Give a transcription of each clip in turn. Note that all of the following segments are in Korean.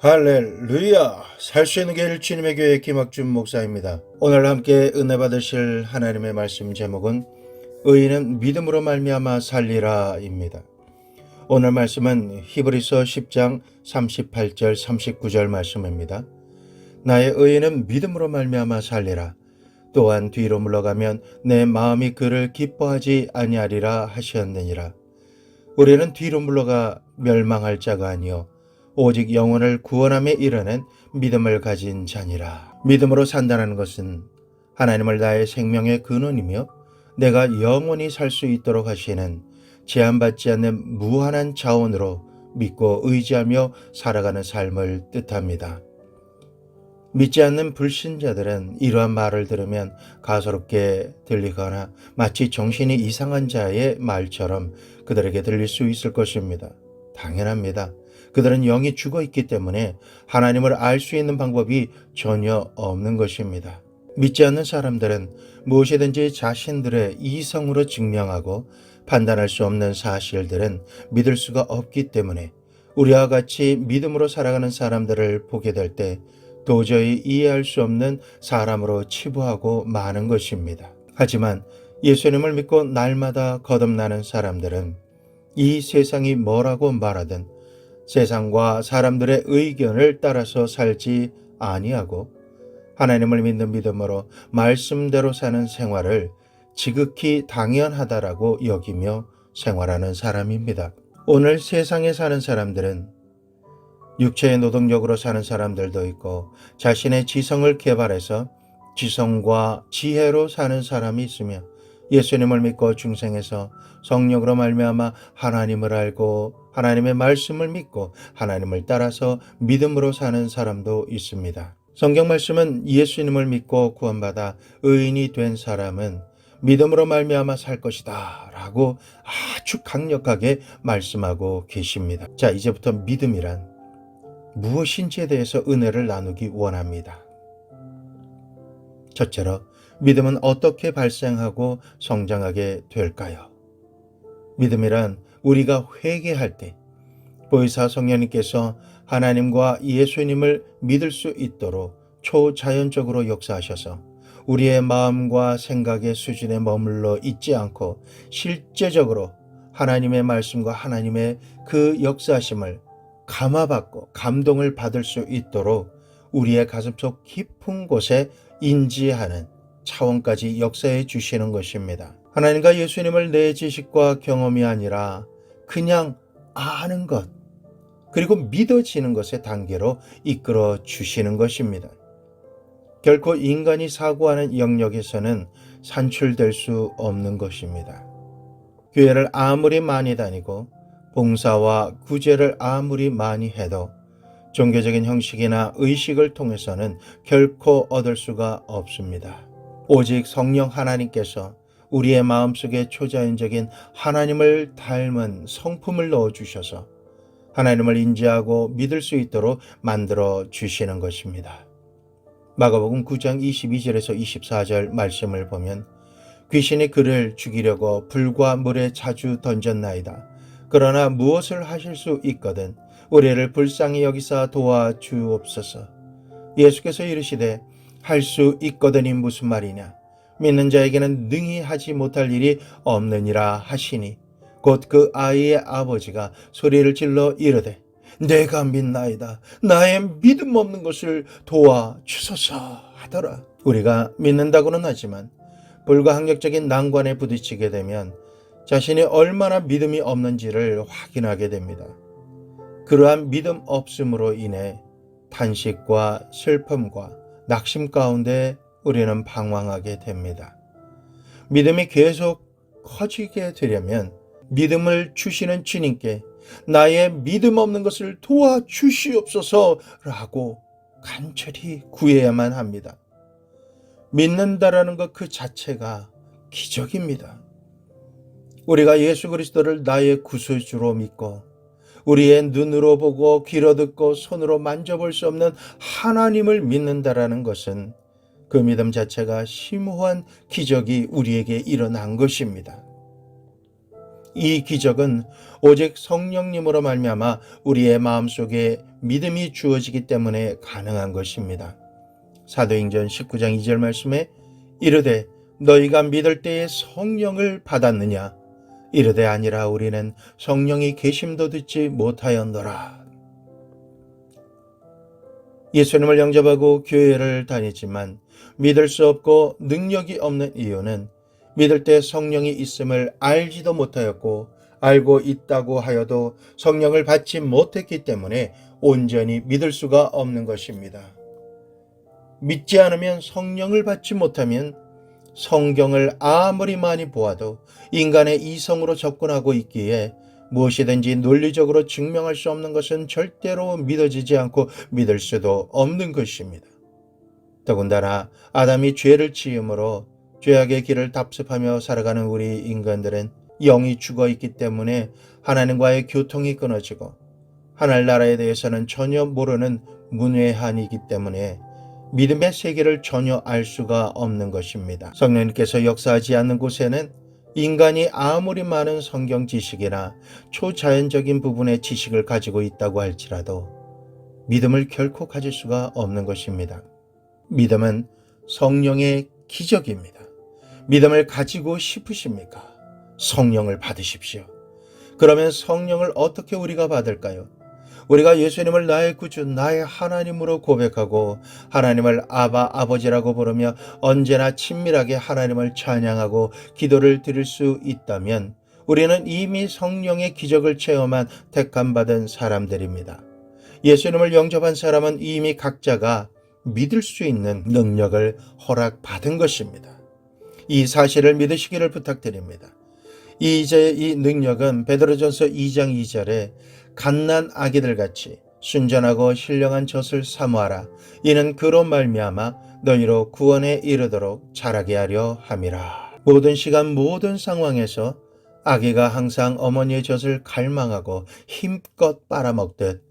할렐루야! 살 수 있는 길 주님의 교회 김학준 목사입니다. 오늘 함께 은혜 받으실 하나님의 말씀 제목은 의인은 믿음으로 말미암아 살리라입니다. 오늘 말씀은 히브리서 10장 38절 39절 말씀입니다. 나의 의인은 믿음으로 말미암아 살리라. 또한 뒤로 물러가면 내 마음이 그를 기뻐하지 아니하리라 하셨느니라. 우리는 뒤로 물러가 멸망할 자가 아니요 오직 영혼을 구원함에 이르는 믿음을 가진 자니라. 믿음으로 산다는 것은 하나님을 나의 생명의 근원이며 내가 영원히 살 수 있도록 하시는 제한받지 않는 무한한 자원으로 믿고 의지하며 살아가는 삶을 뜻합니다. 믿지 않는 불신자들은 이러한 말을 들으면 가소롭게 들리거나 마치 정신이 이상한 자의 말처럼 그들에게 들릴 수 있을 것입니다. 당연합니다. 그들은 영이 죽어 있기 때문에 하나님을 알 수 있는 방법이 전혀 없는 것입니다. 믿지 않는 사람들은 무엇이든지 자신들의 이성으로 증명하고 판단할 수 없는 사실들은 믿을 수가 없기 때문에 우리와 같이 믿음으로 살아가는 사람들을 보게 될 때 도저히 이해할 수 없는 사람으로 치부하고 마는 것입니다. 하지만 예수님을 믿고 날마다 거듭나는 사람들은 이 세상이 뭐라고 말하든 세상과 사람들의 의견을 따라서 살지 아니하고 하나님을 믿는 믿음으로 말씀대로 사는 생활을 지극히 당연하다라고 여기며 생활하는 사람입니다. 오늘 세상에 사는 사람들은 육체의 노동력으로 사는 사람들도 있고 자신의 지성을 개발해서 지성과 지혜로 사는 사람이 있으며 예수님을 믿고 중생에서 성령으로 말미암아 하나님을 알고 하나님의 말씀을 믿고 하나님을 따라서 믿음으로 사는 사람도 있습니다. 성경 말씀은 예수님을 믿고 구원받아 의인이 된 사람은 믿음으로 말미암아 살 것이다 라고 아주 강력하게 말씀하고 계십니다. 자, 이제부터 믿음이란 무엇인지에 대해서 은혜를 나누기 원합니다. 첫째로 믿음은 어떻게 발생하고 성장하게 될까요? 믿음이란 우리가 회개할 때 보혜사 성령님께서 하나님과 예수님을 믿을 수 있도록 초자연적으로 역사하셔서 우리의 마음과 생각의 수준에 머물러 있지 않고 실제적으로 하나님의 말씀과 하나님의 그 역사하심을 감화받고 감동을 받을 수 있도록 우리의 가슴속 깊은 곳에 인지하는 차원까지 역사해 주시는 것입니다. 하나님과 예수님을 내 지식과 경험이 아니라 그냥 아는 것 그리고 믿어지는 것의 단계로 이끌어 주시는 것입니다. 결코 인간이 사고하는 영역에서는 산출될 수 없는 것입니다. 교회를 아무리 많이 다니고 봉사와 구제를 아무리 많이 해도 종교적인 형식이나 의식을 통해서는 결코 얻을 수가 없습니다. 오직 성령 하나님께서 우리의 마음속에 초자연적인 하나님을 닮은 성품을 넣어주셔서 하나님을 인지하고 믿을 수 있도록 만들어 주시는 것입니다. 마가복음 9장 22절에서 24절 말씀을 보면 귀신이 그를 죽이려고 불과 물에 자주 던졌나이다. 그러나 무엇을 하실 수 있거든 우리를 불쌍히 여기사 도와주옵소서. 예수께서 이르시되 할 수 있거든이 무슨 말이냐. 믿는 자에게는 능히 하지 못할 일이 없느니라 하시니 곧 그 아이의 아버지가 소리를 질러 이르되 내가 믿나이다. 나의 믿음 없는 것을 도와주소서 하더라. 우리가 믿는다고는 하지만 불가항력적인 난관에 부딪히게 되면 자신이 얼마나 믿음이 없는지를 확인하게 됩니다. 그러한 믿음 없음으로 인해 탄식과 슬픔과 낙심 가운데 우리는 방황하게 됩니다. 믿음이 계속 커지게 되려면 믿음을 주시는 주님께 나의 믿음 없는 것을 도와주시옵소서라고 간절히 구해야만 합니다. 믿는다라는 것 그 자체가 기적입니다. 우리가 예수 그리스도를 나의 구세주로 믿고 우리의 눈으로 보고 귀로 듣고 손으로 만져볼 수 없는 하나님을 믿는다라는 것은 그 믿음 자체가 심오한 기적이 우리에게 일어난 것입니다. 이 기적은 오직 성령님으로 말미암아 우리의 마음속에 믿음이 주어지기 때문에 가능한 것입니다. 사도행전 19장 2절 말씀에 이르되 너희가 믿을 때에 성령을 받았느냐? 이르되 아니라 우리는 성령이 계심도 듣지 못하였노라. 예수님을 영접하고 교회를 다니지만 믿을 수 없고 능력이 없는 이유는 믿을 때 성령이 있음을 알지도 못하였고 알고 있다고 하여도 성령을 받지 못했기 때문에 온전히 믿을 수가 없는 것입니다. 믿지 않으면 성령을 받지 못하면 성경을 아무리 많이 보아도 인간의 이성으로 접근하고 있기에 무엇이든지 논리적으로 증명할 수 없는 것은 절대로 믿어지지 않고 믿을 수도 없는 것입니다. 더군다나 아담이 죄를 지음으로 죄악의 길을 답습하며 살아가는 우리 인간들은 영이 죽어 있기 때문에 하나님과의 교통이 끊어지고 하늘 나라에 대해서는 전혀 모르는 문외한이기 때문에 믿음의 세계를 전혀 알 수가 없는 것입니다. 성령님께서 역사하지 않는 곳에는 인간이 아무리 많은 성경 지식이나 초자연적인 부분의 지식을 가지고 있다고 할지라도 믿음을 결코 가질 수가 없는 것입니다. 믿음은 성령의 기적입니다. 믿음을 가지고 싶으십니까? 성령을 받으십시오. 그러면 성령을 어떻게 우리가 받을까요? 우리가 예수님을 나의 구주, 나의 하나님으로 고백하고 하나님을 아바, 아버지라고 부르며 언제나 친밀하게 하나님을 찬양하고 기도를 드릴 수 있다면 우리는 이미 성령의 기적을 체험한 택함받은 사람들입니다. 예수님을 영접한 사람은 이미 각자가 믿을 수 있는 능력을 허락받은 것입니다. 이 사실을 믿으시기를 부탁드립니다. 이제 이 능력은 베드로전서 2장 2절에 갓난 아기들같이 순전하고 신령한 젖을 사모하라. 이는 그로 말미암아 너희로 구원에 이르도록 자라게 하려 함이라. 모든 시간 모든 상황에서 아기가 항상 어머니의 젖을 갈망하고 힘껏 빨아먹듯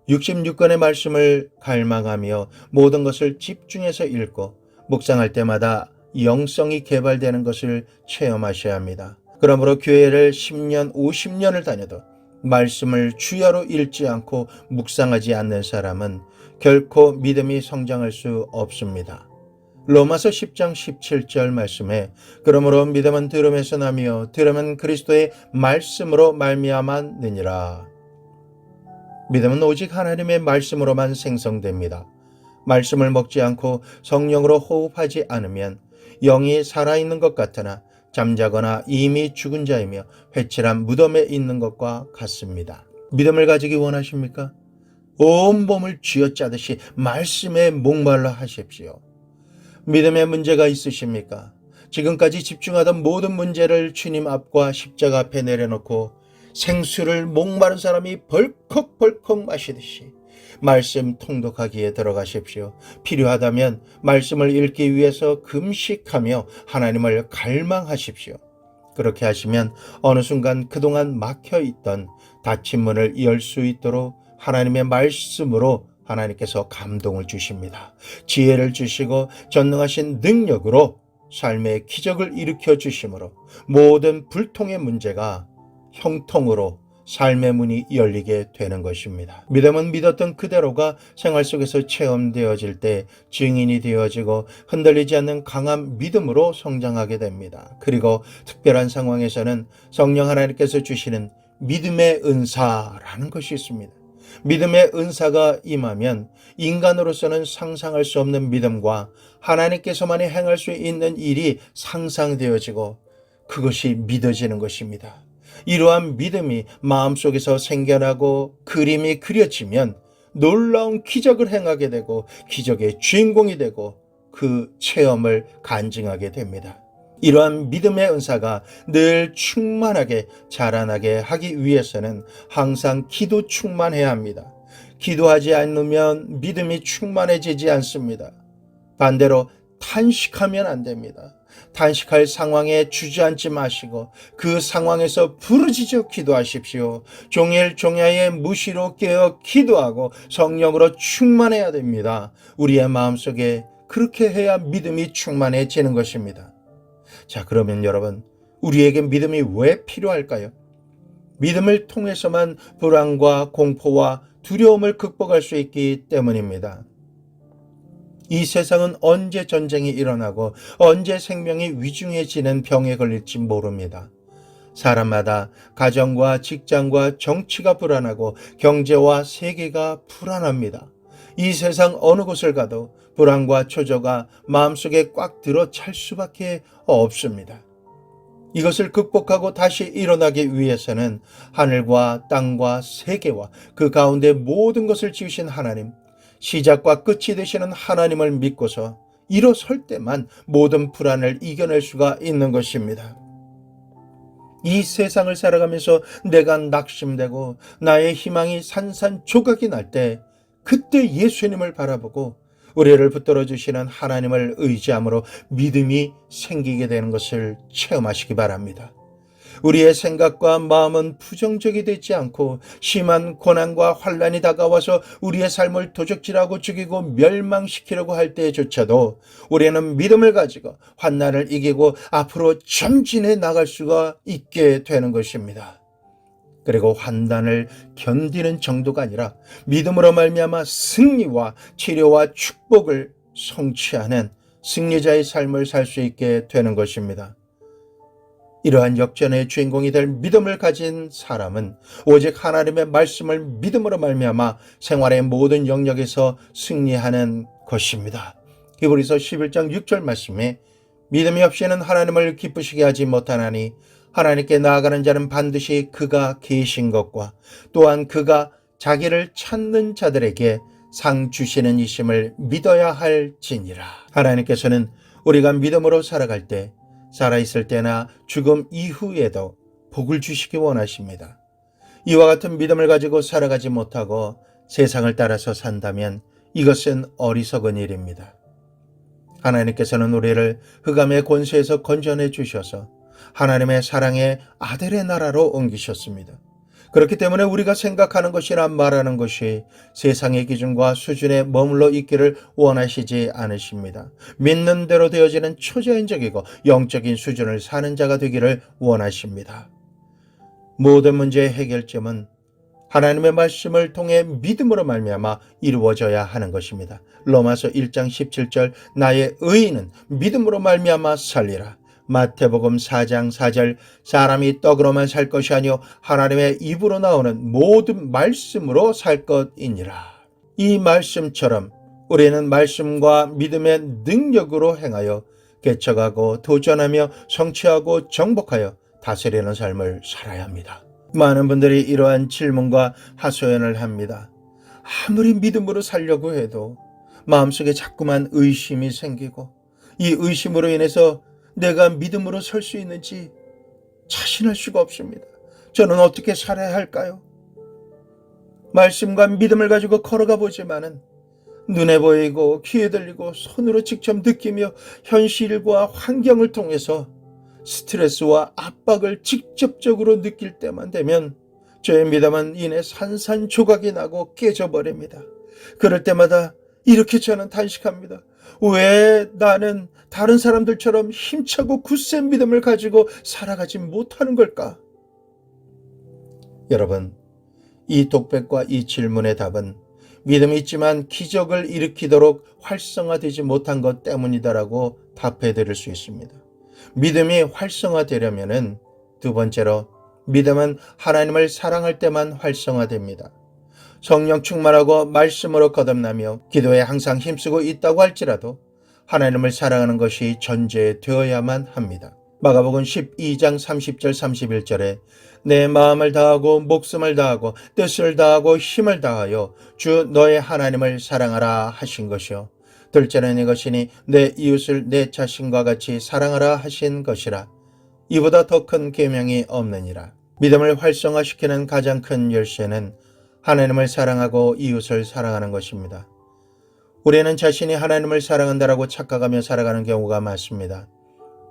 66권의 말씀을 갈망하며 모든 것을 집중해서 읽고 묵상할 때마다 영성이 개발되는 것을 체험하셔야 합니다. 그러므로 교회를 10년, 50년을 다녀도 말씀을 주야로 읽지 않고 묵상하지 않는 사람은 결코 믿음이 성장할 수 없습니다. 로마서 10장 17절 말씀에 그러므로 믿음은 들음에서 나며 들음은 그리스도의 말씀으로 말미암았느니라. 믿음은 오직 하나님의 말씀으로만 생성됩니다. 말씀을 먹지 않고 성령으로 호흡하지 않으면 영이 살아있는 것 같으나 잠자거나 이미 죽은 자이며 회칠한 무덤에 있는 것과 같습니다. 믿음을 가지기 원하십니까? 온 몸을 쥐어짜듯이 말씀에 목말라 하십시오. 믿음에 문제가 있으십니까? 지금까지 집중하던 모든 문제를 주님 앞과 십자가 앞에 내려놓고 생수를 목마른 사람이 벌컥벌컥 마시듯이 말씀 통독하기에 들어가십시오. 필요하다면 말씀을 읽기 위해서 금식하며 하나님을 갈망하십시오. 그렇게 하시면 어느 순간 그동안 막혀있던 닫힌 문을 열 수 있도록 하나님의 말씀으로 하나님께서 감동을 주십니다. 지혜를 주시고 전능하신 능력으로 삶의 기적을 일으켜 주심으로 모든 불통의 문제가 형통으로 삶의 문이 열리게 되는 것입니다. 믿음은 믿었던 그대로가 생활 속에서 체험되어질 때 증인이 되어지고 흔들리지 않는 강한 믿음으로 성장하게 됩니다. 그리고 특별한 상황에서는 성령 하나님께서 주시는 믿음의 은사라는 것이 있습니다. 믿음의 은사가 임하면 인간으로서는 상상할 수 없는 믿음과 하나님께서만이 행할 수 있는 일이 상상되어지고 그것이 믿어지는 것입니다. 이러한 믿음이 마음속에서 생겨나고 그림이 그려지면 놀라운 기적을 행하게 되고 기적의 주인공이 되고 그 체험을 간증하게 됩니다. 이러한 믿음의 은사가 늘 충만하게 자라나게 하기 위해서는 항상 기도 충만해야 합니다. 기도하지 않으면 믿음이 충만해지지 않습니다. 반대로 탄식하면 안 됩니다. 탄식할 상황에 주저앉지 마시고 그 상황에서 부르짖어 기도하십시오. 종일 종야에 무시로 깨어 기도하고 성령으로 충만해야 됩니다. 우리의 마음속에 그렇게 해야 믿음이 충만해지는 것입니다. 자, 그러면 여러분, 우리에게 믿음이 왜 필요할까요? 믿음을 통해서만 불안과 공포와 두려움을 극복할 수 있기 때문입니다. 이 세상은 언제 전쟁이 일어나고 언제 생명이 위중해지는 병에 걸릴지 모릅니다. 사람마다 가정과 직장과 정치가 불안하고 경제와 세계가 불안합니다. 이 세상 어느 곳을 가도 불안과 초조가 마음속에 꽉 들어 찰 수밖에 없습니다. 이것을 극복하고 다시 일어나기 위해서는 하늘과 땅과 세계와 그 가운데 모든 것을 지으신 하나님, 시작과 끝이 되시는 하나님을 믿고서 일어설 때만 모든 불안을 이겨낼 수가 있는 것입니다. 이 세상을 살아가면서 내가 낙심되고 나의 희망이 산산조각이 날 때 그때 예수님을 바라보고 우리를 붙들어 주시는 하나님을 의지함으로 믿음이 생기게 되는 것을 체험하시기 바랍니다. 우리의 생각과 마음은 부정적이 되지 않고 심한 고난과 환난이 다가와서 우리의 삶을 도적질하고 죽이고 멸망시키려고 할 때조차도 우리는 믿음을 가지고 환난을 이기고 앞으로 전진해 나갈 수가 있게 되는 것입니다. 그리고 환난을 견디는 정도가 아니라 믿음으로 말미암아 승리와 치료와 축복을 성취하는 승리자의 삶을 살 수 있게 되는 것입니다. 이러한 역전의 주인공이 될 믿음을 가진 사람은 오직 하나님의 말씀을 믿음으로 말미암아 생활의 모든 영역에서 승리하는 것입니다. 히브리서 11장 6절 말씀에 믿음이 없이는 하나님을 기쁘시게 하지 못하나니 하나님께 나아가는 자는 반드시 그가 계신 것과 또한 그가 자기를 찾는 자들에게 상 주시는 이심을 믿어야 할지니라. 하나님께서는 우리가 믿음으로 살아갈 때 살아있을 때나 죽음 이후에도 복을 주시기 원하십니다. 이와 같은 믿음을 가지고 살아가지 못하고 세상을 따라서 산다면 이것은 어리석은 일입니다. 하나님께서는 우리를 흑암의 권세에서 건져내 주셔서 하나님의 사랑의 아들의 나라로 옮기셨습니다. 그렇기 때문에 우리가 생각하는 것이나 말하는 것이 세상의 기준과 수준에 머물러 있기를 원하시지 않으십니다. 믿는 대로 되어지는 초자연적이고 영적인 수준을 사는 자가 되기를 원하십니다. 모든 문제의 해결점은 하나님의 말씀을 통해 믿음으로 말미암아 이루어져야 하는 것입니다. 로마서 1장 17절 나의 의인은 믿음으로 말미암아 살리라. 마태복음 4장 4절 사람이 떡으로만 살 것이 아니요 하나님의 입으로 나오는 모든 말씀으로 살 것이니라. 이 말씀처럼 우리는 말씀과 믿음의 능력으로 행하여 개척하고 도전하며 성취하고 정복하여 다스리는 삶을 살아야 합니다. 많은 분들이 이러한 질문과 하소연을 합니다. 아무리 믿음으로 살려고 해도 마음속에 자꾸만 의심이 생기고 이 의심으로 인해서 내가 믿음으로 설 수 있는지 자신할 수가 없습니다. 저는 어떻게 살아야 할까요? 말씀과 믿음을 가지고 걸어가 보지만은 눈에 보이고 귀에 들리고 손으로 직접 느끼며 현실과 환경을 통해서 스트레스와 압박을 직접적으로 느낄 때만 되면 저의 믿음은 이내 산산조각이 나고 깨져버립니다. 그럴 때마다 이렇게 저는 탄식합니다. 왜 나는 다른 사람들처럼 힘차고 굳센 믿음을 가지고 살아가지 못하는 걸까? 여러분, 이 독백과 이 질문의 답은 믿음이 있지만 기적을 일으키도록 활성화되지 못한 것 때문이다라고 답해 드릴 수 있습니다. 믿음이 활성화되려면은 두 번째로 믿음은 하나님을 사랑할 때만 활성화됩니다. 성령 충만하고 말씀으로 거듭나며 기도에 항상 힘쓰고 있다고 할지라도 하나님을 사랑하는 것이 전제되어야만 합니다. 마가복음 12장 30절 31절에 내 마음을 다하고 목숨을 다하고 뜻을 다하고 힘을 다하여 주 너의 하나님을 사랑하라 하신 것이요 둘째는 이것이니 내 이웃을 내 자신과 같이 사랑하라 하신 것이라. 이보다 더 큰 계명이 없느니라. 믿음을 활성화시키는 가장 큰 열쇠는 하나님을 사랑하고 이웃을 사랑하는 것입니다. 우리는 자신이 하나님을 사랑한다라고 착각하며 살아가는 경우가 많습니다.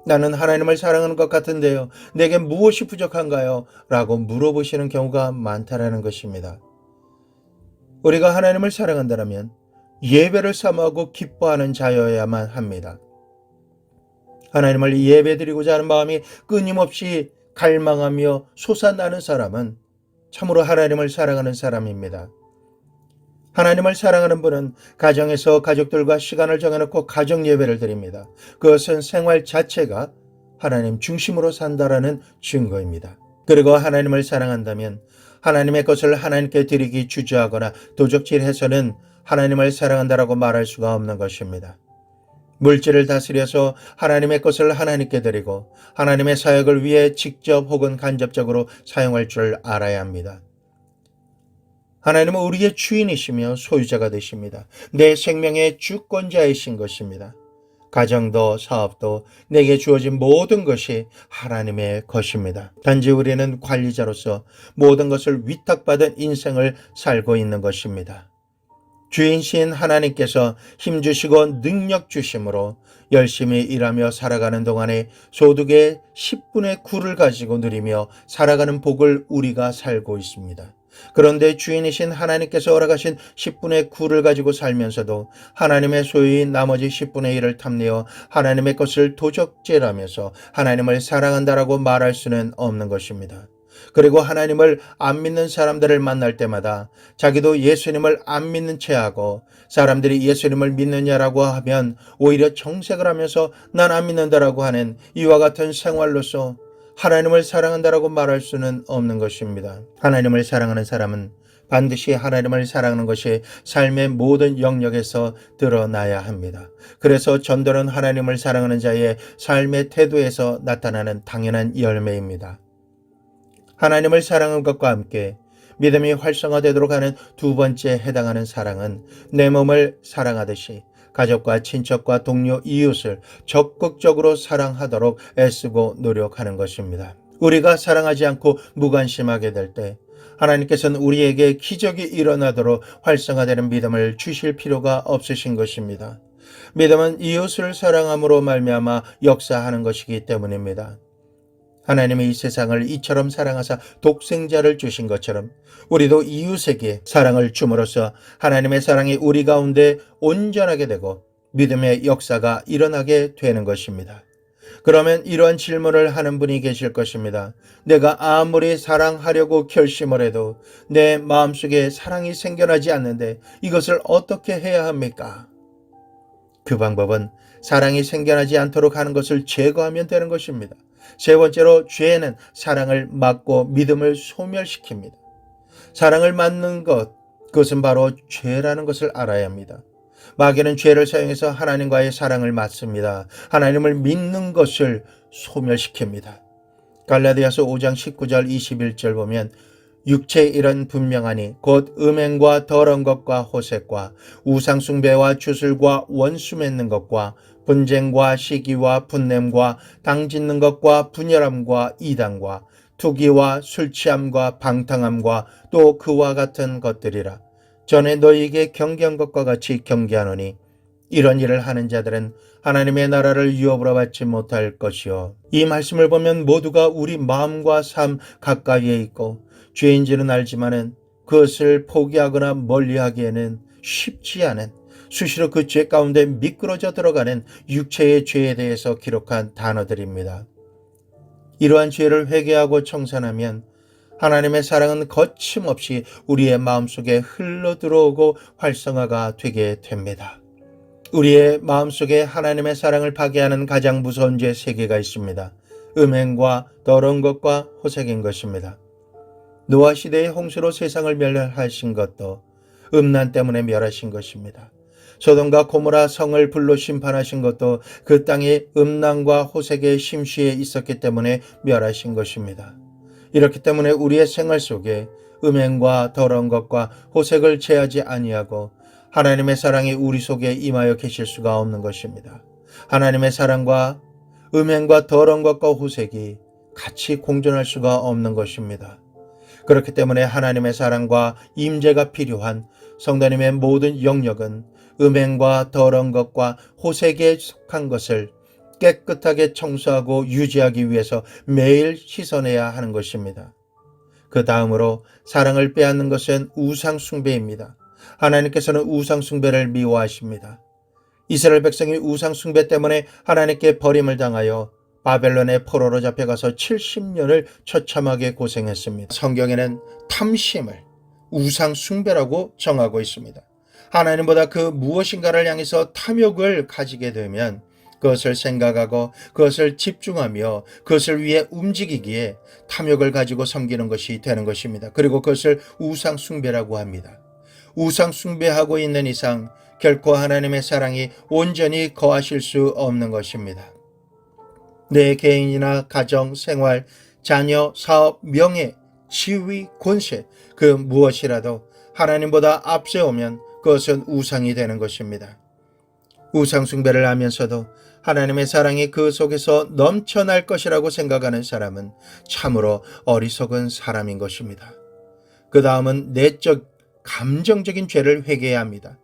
나는 하나님을 사랑하는 것 같은데요. 내게 무엇이 부족한가요? 라고 물어보시는 경우가 많다라는 것입니다. 우리가 하나님을 사랑한다면 예배를 사모하고 기뻐하는 자여야만 합니다. 하나님을 예배드리고자 하는 마음이 끊임없이 갈망하며 솟아나는 사람은 참으로 하나님을 사랑하는 사람입니다. 하나님을 사랑하는 분은 가정에서 가족들과 시간을 정해놓고 가정 예배를 드립니다. 그것은 생활 자체가 하나님 중심으로 산다라는 증거입니다. 그리고 하나님을 사랑한다면 하나님의 것을 하나님께 드리기 주저하거나 도적질해서는 하나님을 사랑한다라고 말할 수가 없는 것입니다. 물질을 다스려서 하나님의 것을 하나님께 드리고 하나님의 사역을 위해 직접 혹은 간접적으로 사용할 줄 알아야 합니다. 하나님은 우리의 주인이시며 소유자가 되십니다. 내 생명의 주권자이신 것입니다. 가정도 사업도 내게 주어진 모든 것이 하나님의 것입니다. 단지 우리는 관리자로서 모든 것을 위탁받은 인생을 살고 있는 것입니다. 주인신 하나님께서 힘주시고 능력 주심으로 열심히 일하며 살아가는 동안에 소득의 10분의 9를 가지고 누리며 살아가는 복을 우리가 살고 있습니다. 그런데 주인이신 하나님께서 허락하신 10분의 9를 가지고 살면서도 하나님의 소유인 나머지 10분의 1을 탐내어 하나님의 것을 도적질하면서 하나님을 사랑한다라고 말할 수는 없는 것입니다. 그리고 하나님을 안 믿는 사람들을 만날 때마다 자기도 예수님을 안 믿는 체하고 사람들이 예수님을 믿느냐라고 하면 오히려 정색을 하면서 난 안 믿는다라고 하는 이와 같은 생활로서 하나님을 사랑한다라고 말할 수는 없는 것입니다. 하나님을 사랑하는 사람은 반드시 하나님을 사랑하는 것이 삶의 모든 영역에서 드러나야 합니다. 그래서 전도는 하나님을 사랑하는 자의 삶의 태도에서 나타나는 당연한 열매입니다. 하나님을 사랑하는 것과 함께 믿음이 활성화되도록 하는 두 번째 해당하는 사랑은 내 몸을 사랑하듯이 가족과 친척과 동료, 이웃을 적극적으로 사랑하도록 애쓰고 노력하는 것입니다. 우리가 사랑하지 않고 무관심하게 될 때 하나님께서는 우리에게 기적이 일어나도록 활성화되는 믿음을 주실 필요가 없으신 것입니다. 믿음은 이웃을 사랑함으로 말미암아 역사하는 것이기 때문입니다. 하나님이 이 세상을 이처럼 사랑하사 독생자를 주신 것처럼 우리도 이웃에게 사랑을 줌으로써 하나님의 사랑이 우리 가운데 온전하게 되고 믿음의 역사가 일어나게 되는 것입니다. 그러면 이러한 질문을 하는 분이 계실 것입니다. 내가 아무리 사랑하려고 결심을 해도 내 마음속에 사랑이 생겨나지 않는데 이것을 어떻게 해야 합니까? 그 방법은 사랑이 생겨나지 않도록 하는 것을 제거하면 되는 것입니다. 세 번째로 죄는 사랑을 막고 믿음을 소멸시킵니다. 사랑을 막는 것, 그것은 바로 죄라는 것을 알아야 합니다. 마귀는 죄를 사용해서 하나님과의 사랑을 막습니다. 하나님을 믿는 것을 소멸시킵니다. 갈라디아서 5장 19절 21절 보면 육체의 일은 분명하니 곧 음행과 더러운 것과 호색과 우상숭배와 주술과 원수 맺는 것과 분쟁과 시기와 분냄과 당짓는 것과 분열함과 이단과 투기와 술취함과 방탕함과 또 그와 같은 것들이라. 전에 너희에게 경계한 것과 같이 경계하노니 이런 일을 하는 자들은 하나님의 나라를 유업으로 받지 못할 것이요. 이 말씀을 보면 모두가 우리 마음과 삶 가까이에 있고 죄인지는 알지만은 그것을 포기하거나 멀리하기에는 쉽지 않은 수시로 그 죄 가운데 미끄러져 들어가는 육체의 죄에 대해서 기록한 단어들입니다. 이러한 죄를 회개하고 청산하면 하나님의 사랑은 거침없이 우리의 마음속에 흘러들어오고 활성화가 되게 됩니다. 우리의 마음속에 하나님의 사랑을 파괴하는 가장 무서운 죄 세 개가 있습니다. 음행과 더러운 것과 호색인 것입니다. 노아 시대의 홍수로 세상을 멸하신 것도 음란 때문에 멸하신 것입니다. 소돔과 고모라 성을 불로 심판하신 것도 그 땅에 음란과 호색의 심취에 있었기 때문에 멸하신 것입니다. 이렇기 때문에 우리의 생활 속에 음행과 더러운 것과 호색을 제하지 아니하고 하나님의 사랑이 우리 속에 임하여 계실 수가 없는 것입니다. 하나님의 사랑과 음행과 더러운 것과 호색이 같이 공존할 수가 없는 것입니다. 그렇기 때문에 하나님의 사랑과 임재가 필요한 성도님의 모든 영역은 음행과 더러운 것과 호색에 속한 것을 깨끗하게 청소하고 유지하기 위해서 매일 씻어내야 하는 것입니다. 그 다음으로 사랑을 빼앗는 것은 우상 숭배입니다. 하나님께서는 우상 숭배를 미워하십니다. 이스라엘 백성이 우상 숭배 때문에 하나님께 버림을 당하여 바벨론의 포로로 잡혀가서 70년을 처참하게 고생했습니다. 성경에는 탐심을 우상 숭배라고 정하고 있습니다. 하나님보다 그 무엇인가를 향해서 탐욕을 가지게 되면 그것을 생각하고 그것을 집중하며 그것을 위해 움직이기에 탐욕을 가지고 섬기는 것이 되는 것입니다. 그리고 그것을 우상 숭배라고 합니다. 우상 숭배하고 있는 이상 결코 하나님의 사랑이 온전히 거하실 수 없는 것입니다. 내 개인이나 가정, 생활, 자녀, 사업, 명예, 지위, 권세 그 무엇이라도 하나님보다 앞세우면 그것은 우상이 되는 것입니다. 우상 숭배를 하면서도 하나님의 사랑이 그 속에서 넘쳐날 것이라고 생각하는 사람은 참으로 어리석은 사람인 것입니다. 그 다음은 내적 감정적인 죄를 회개해야 합니다.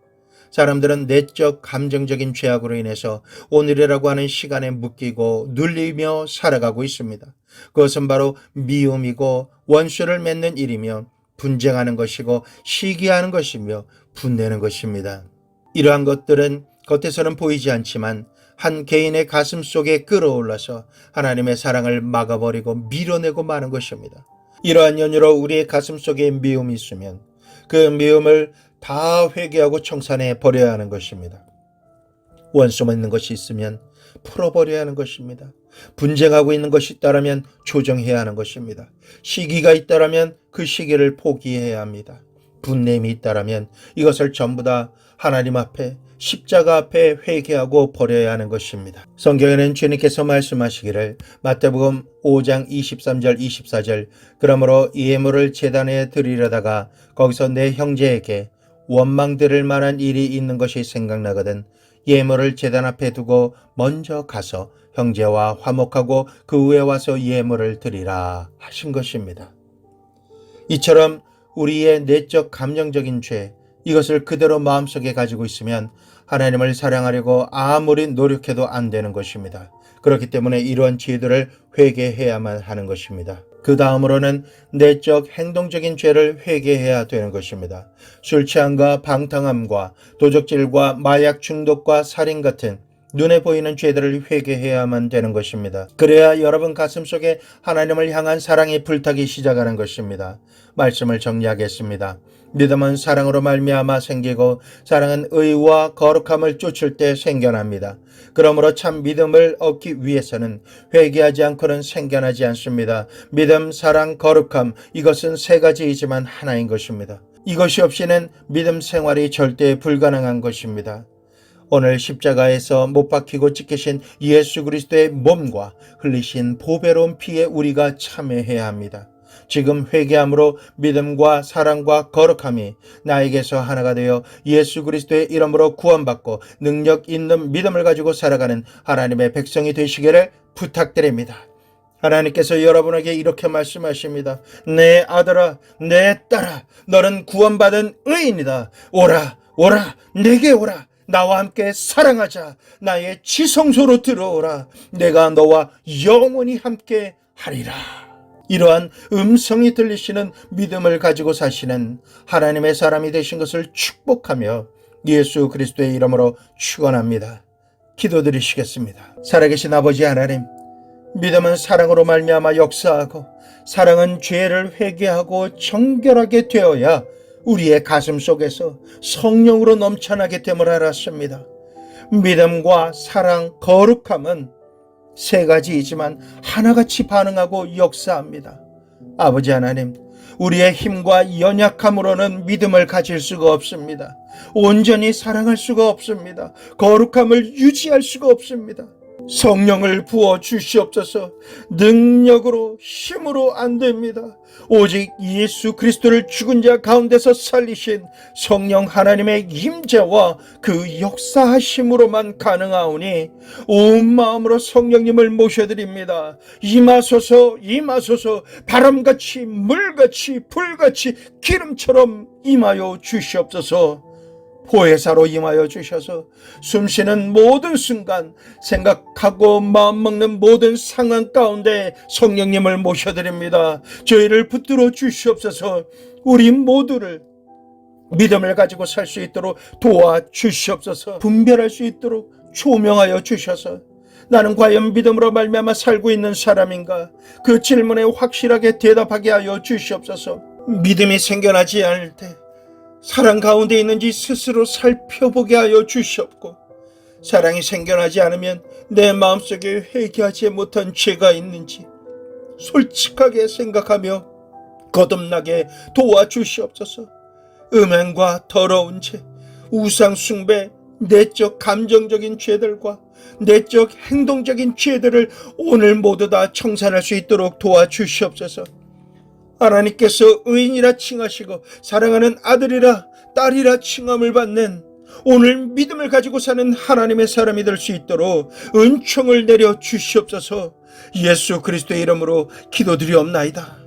사람들은 내적 감정적인 죄악으로 인해서 오늘이라고 하는 시간에 묶이고 눌리며 살아가고 있습니다. 그것은 바로 미움이고 원수를 맺는 일이며 분쟁하는 것이고 시기하는 것이며 분내는 것입니다. 이러한 것들은 겉에서는 보이지 않지만 한 개인의 가슴 속에 끌어올라서 하나님의 사랑을 막아버리고 밀어내고 마는 것입니다. 이러한 연유로 우리의 가슴 속에 미움이 있으면 그 미움을 다 회개하고 청산해 버려야 하는 것입니다. 원수 맺는 것이 있으면 풀어버려야 하는 것입니다. 분쟁하고 있는 것이 있다면 조정해야 하는 것입니다. 시기가 있다면 그 시기를 포기해야 합니다. 분냄이 있다면 이것을 전부 다 하나님 앞에 십자가 앞에 회개하고 버려야 하는 것입니다. 성경에는 주님께서 말씀하시기를 마태복음 5장 23절 24절 그러므로 예물을 제단에 드리려다가 거기서 내 형제에게 원망 들을 만한 일이 있는 것이 생각나거든 예물을 제단 앞에 두고 먼저 가서 형제와 화목하고 그 후에 와서 예물을 드리라 하신 것입니다. 이처럼 우리의 내적 감정적인 죄 이것을 그대로 마음속에 가지고 있으면 하나님을 사랑하려고 아무리 노력해도 안 되는 것입니다. 그렇기 때문에 이러한 죄들을 회개해야만 하는 것입니다. 그 다음으로는 내적 행동적인 죄를 회개해야 되는 것입니다. 술 취함과 방탕함과 도적질과 마약 중독과 살인 같은 눈에 보이는 죄들을 회개해야만 되는 것입니다. 그래야 여러분 가슴속에 하나님을 향한 사랑이 불타기 시작하는 것입니다. 말씀을 정리하겠습니다. 믿음은 사랑으로 말미암아 생기고 사랑은 의와 거룩함을 쫓을 때 생겨납니다. 그러므로 참 믿음을 얻기 위해서는 회개하지 않고는 생겨나지 않습니다. 믿음, 사랑, 거룩함 이것은 세 가지이지만 하나인 것입니다. 이것이 없이는 믿음 생활이 절대 불가능한 것입니다. 오늘 십자가에서 못 박히고 찢기신 예수 그리스도의 몸과 흘리신 보배로운 피에 우리가 참여해야 합니다. 지금 회개함으로 믿음과 사랑과 거룩함이 나에게서 하나가 되어 예수 그리스도의 이름으로 구원받고 능력 있는 믿음을 가지고 살아가는 하나님의 백성이 되시기를 부탁드립니다. 하나님께서 여러분에게 이렇게 말씀하십니다. 내 아들아, 내 딸아, 너는 구원받은 의인이다. 오라, 오라, 내게 오라. 나와 함께 사랑하자. 나의 지성소로 들어오라. 내가 너와 영원히 함께 하리라. 이러한 음성이 들리시는 믿음을 가지고 사시는 하나님의 사람이 되신 것을 축복하며 예수 그리스도의 이름으로 축원합니다. 기도드리시겠습니다. 살아계신 아버지 하나님, 믿음은 사랑으로 말미암아 역사하고 사랑은 죄를 회개하고 정결하게 되어야 우리의 가슴 속에서 성령으로 넘쳐나게 됨을 알았습니다. 믿음과 사랑, 거룩함은 세 가지이지만 하나같이 반응하고 역사합니다. 아버지 하나님, 우리의 힘과 연약함으로는 믿음을 가질 수가 없습니다. 온전히 사랑할 수가 없습니다. 거룩함을 유지할 수가 없습니다. 성령을 부어 주시옵소서. 능력으로 힘으로 안 됩니다. 오직 예수 그리스도를 죽은 자 가운데서 살리신 성령 하나님의 임재와 그 역사하심으로만 가능하오니 온 마음으로 성령님을 모셔드립니다. 임하소서, 임하소서. 바람같이 물같이 불같이 기름처럼 임하여 주시옵소서. 보혜사로 임하여 주셔서 숨쉬는 모든 순간, 생각하고 마음먹는 모든 상황 가운데 성령님을 모셔드립니다. 저희를 붙들어 주시옵소서. 우리 모두를 믿음을 가지고 살 수 있도록 도와주시옵소서. 분별할 수 있도록 조명하여 주셔서 나는 과연 믿음으로 말미암아 살고 있는 사람인가? 그 질문에 확실하게 대답하게 하여 주시옵소서. 믿음이 생겨나지 않을 때 사랑 가운데 있는지 스스로 살펴보게 하여 주시옵고, 사랑이 생겨나지 않으면 내 마음속에 회개하지 못한 죄가 있는지 솔직하게 생각하며 거듭나게 도와주시옵소서. 음행과 더러운 죄, 우상 숭배, 내적 감정적인 죄들과 내적 행동적인 죄들을 오늘 모두 다 청산할 수 있도록 도와주시옵소서. 하나님께서 의인이라 칭하시고 사랑하는 아들이라 딸이라 칭함을 받는 오늘 믿음을 가지고 사는 하나님의 사람이 될 수 있도록 은총을 내려 주시옵소서. 예수 그리스도의 이름으로 기도드리옵나이다.